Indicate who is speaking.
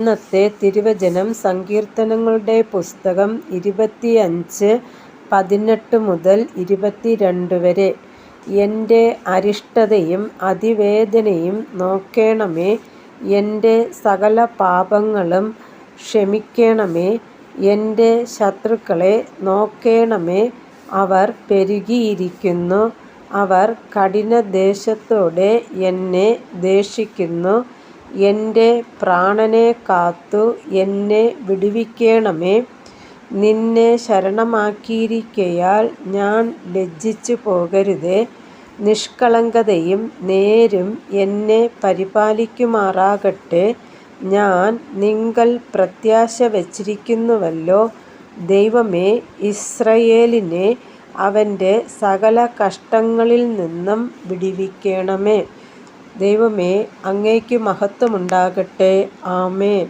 Speaker 1: ഇന്നത്തെ തിരുവചനം സങ്കീർത്തനങ്ങളുടെ പുസ്തകം 25:18 മുതൽ 22 വരെ. എൻ്റെ അരിഷ്ടതയും അതിവേദനയും നോക്കേണമേ, എൻ്റെ സകല പാപങ്ങളും ക്ഷമിക്കേണമേ. എൻ്റെ ശത്രുക്കളെ നോക്കേണമേ, അവർ പെരുകിയിരിക്കുന്നു. അവർ കഠിനദേശത്തോടെ എന്നെ ദ്വേഷിക്കുന്നു. എൻ്റെ പ്രാണനെ കാത്തു എന്നെ വിടുവിക്കേണമേ. നിന്നെ ശരണമാക്കിയിരിക്കയാൽ ഞാൻ ലജ്ജിച്ചു പോകരുതേ. നിഷ്കളങ്കതയും നേരും എന്നെ പരിപാലിക്കുമാറാകട്ടെ. ഞാൻ നിങ്കൽ പ്രത്യാശ വച്ചിരിക്കുന്നുവല്ലോ. ദൈവമേ, ഇസ്രായേലിനെ അവൻ്റെ സകല കഷ്ടങ്ങളിൽ നിന്നും വിടുവിക്കേണമേ. ദൈവമേ, അങ്ങേക്ക് മഹത്വമുണ്ടാകട്ടെ. ആമേൻ.